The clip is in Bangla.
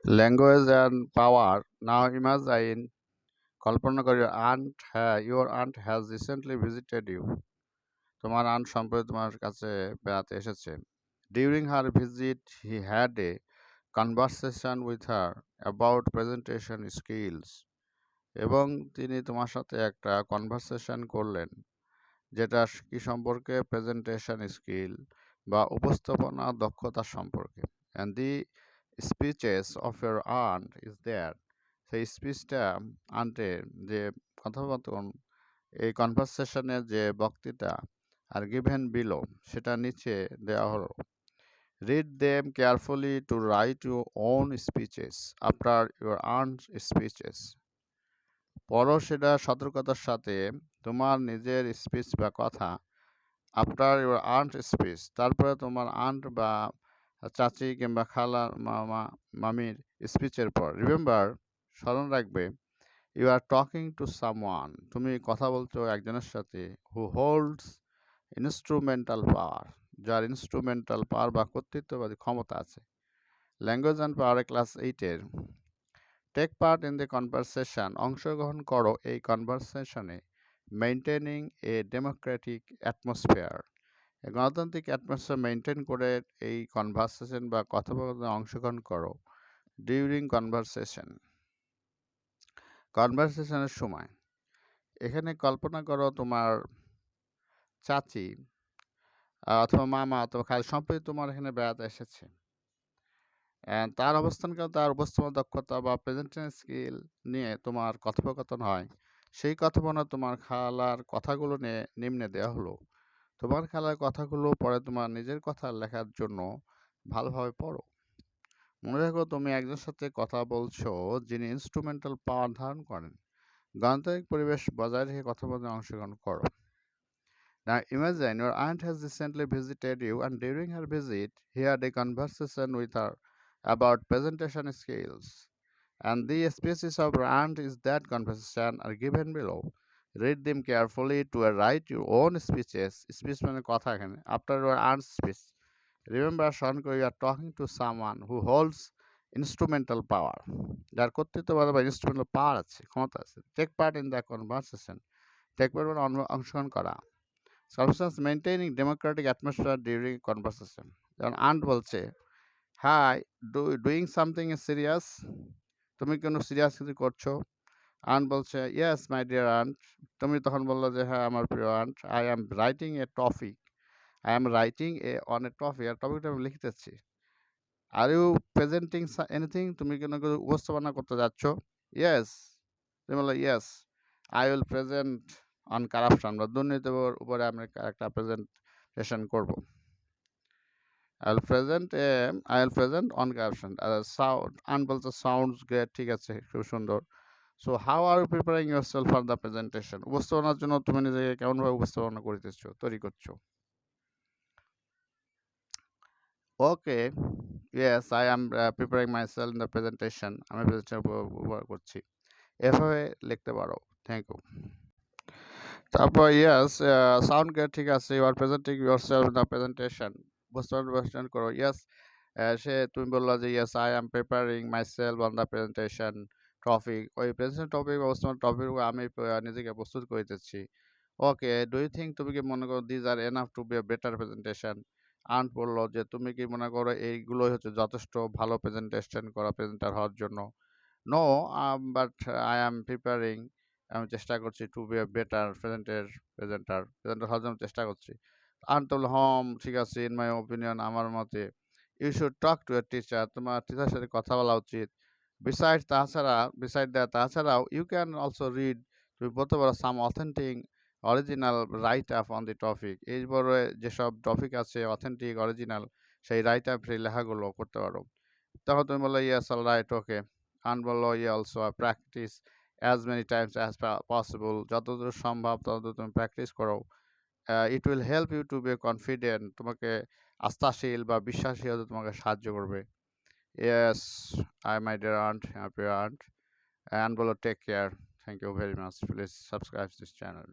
Language and power. Now imagine, কল্পনা করি your aunt has recently visited you. তোমার aunt সম্প্রতি তোমার কাছে বেড়াতে এসেছে. During her visit, he had a conversation with her about presentation skills. এবং তিনি তোমার সাথে একটা কনভারসেশন করলেন যেটা কি সম্পর্কে প্রেজেন্টেশন স্কিল বা উপস্থাপনা দক্ষতা সম্পর্কে and the speeches of your aunt is there সেই স্পিচটা আন্টের যে কথোপকথন এই কনভারসেশনের যে বক্তৃতা আর গিভেন বিলো সেটা নিচে দেওয়া হলো read them carefully to write your own speeches after your aunt speeches পড়ো সেটা সতর্কতার সাথে তোমার নিজের স্পিচ বা কথা আফটার ইউর আন্ট স্পিচ তারপরে তোমার আন্ট বা চাচি কিংবা খালা মামা মামির স্পিচের পর রিমেম্বার স্মরণ রাখবে you are talking to someone তুমি কথা বলছো একজনের সাথে হু হোল্ডস ইনস্ট্রুমেন্টাল পাওয়ার যার ইনস্ট্রুমেন্টাল পাওয়ার বা কর্তৃত্ববাদী ক্ষমতা আছে ল্যাঙ্গুয়েজ অ্যান্ড পাওয়ার ক্লাস 8-এর take part in the conversation অংশগ্রহণ করো এই কনভারসেশনে মেইনটেনিং এ ডেমোক্রেটিক অ্যাটমসফিয়ার গণতান্ত্রিক অ্যাটমসফিয়ার মেইনটেইন করে এই কনভারসেশন বা কথোপকথনে অংশগ্রহণ করো ডিউরিং কনভারসেশনের সময় এখানে কল্পনা করো তোমার চাচি অথবা মামা অথবা খালি সম্প্রতি তোমার এখানে বেড়াতে এসেছে তার অবস্থানকাল তার উপস্থাপনা দক্ষতা বা প্রেজেন্টেশন স্কিল নিয়ে তোমার কথোপকথন হয় সেই কথোপকথনে তোমার খালার কথাগুলো নিয়ে নিম্নে দেওয়া হলো তোমার খালার কথাগুলো পরে তোমার নিজের কথা লেখার জন্য ভালোভাবে পড়ো মনে রাখো তুমি একজনের সাথে কথা বলছো যিনি ইনস্ট্রুমেন্টাল পাওয়ার ধারণ করেন গণতান্ত্রিক পরিবেশ বজায় রেখে কথোপকথনে অংশগ্রহণ করো Now imagine your aunt has recently visited you and during her visit he had a conversation with her about presentation skills and the species of your aunt is that conversation are given below. Read them carefully to write your own speeches. Speech মানে কথা এখানে after your aunt's speech. Remember, Shankar, you are talking to someone who holds instrumental power. যার কর্তৃত্ব বা instrumental power আছে ক্ষমতা আছে take part in the conversation. take part মানে অংশগ্রহণ করা Substance maintaining democratic atmosphere during conversation. যেমন aunt বলছে হাই ডুইং সামথিং সিরিয়াস তুমি কোনো সিরিয়াস কিছু করছো আন্ট বলছে ইয়েস মাই ডিয়ার আন্ট তুমি তখন বললো যে হ্যাঁ আমার প্রিয় aunt I am writing a topic I am writing a on a topic আর টপিকটা আমি লিখতেছি আর ইউ প্রেজেন্টিং এনিথিং তুমি কোনো কিছু উপস্থাপনা করতে যাচ্ছ ইয়েস তুমি বললো yes I will present on corruption বা দুর্নীতির উপরে আমি একটা প্রেজেন্টেশন করবো I will present on caption. Sound unbelt sounds great. ঠিক আছে খুব সুন্দর so how are you preparing yourself for the presentation উপস্থাপনার জন্য তুমি নিজেকে কেমনভাবে উপস্থাপনা করিতেছো তৈরি করছো okay yes I am preparing myself in the presentation আমি প্রেজেন্টেশন ব্যবহার করছি এভাবে লিখতে পারো থ্যাংক ইউ তারপর ইয়েস সাউন্ড গ্রেট ঠিক আছে you are presenting yourself in the presentation উপস্থাপনা করো ইয়েস সে তুমি বললো যে yes I am preparing myself on the presentation topic ওই প্রেজেন্টেশন টপিক অবস্থান টপিক আমি নিজেকে প্রস্তুত করিতেছি ওকে ডু ইউ থিঙ্ক তুমি কি মনে করো these are enough to be a better presentation aunt বললো যে তুমি কি মনে করো এইগুলোই হচ্ছে যথেষ্ট ভালো প্রেজেন্টেশন করা প্রেজেন্টার হওয়ার জন্য no but I am preparing আমি চেষ্টা করছি to be a better presenter হওয়ার জন্য চেষ্টা করছি আন্ট বললো হম ঠিক আছে ইন মাই ওপিনিয়ন আমার মতে you should talk to a teacher তোমার টিচারের সাথে কথা বলা উচিত বিসাইড দ্যাট তাছাড়াও ইউ ক্যান অলসো রিড তুমি বলতে পারো some authentic original write up on the topic এই বড় যেসব টপিক আছে অথেন্টিক অরিজিনাল সেই রাইট আপ সেই লেখাগুলো করতে পারো তখন তুমি বললো ইয়েস অল রাইট ওকে আন বললো ইয়ে also practise as many times as possible যতদূর সম্ভব ততদূর তুমি প্র্যাকটিস করো it will help you to be confident তোমাকে আস্থাশীল বা বিশ্বাসী হতে তোমাকে সাহায্য করবে yes I my dear aunt happy aunt and বলো take care thank you very much please subscribe this channel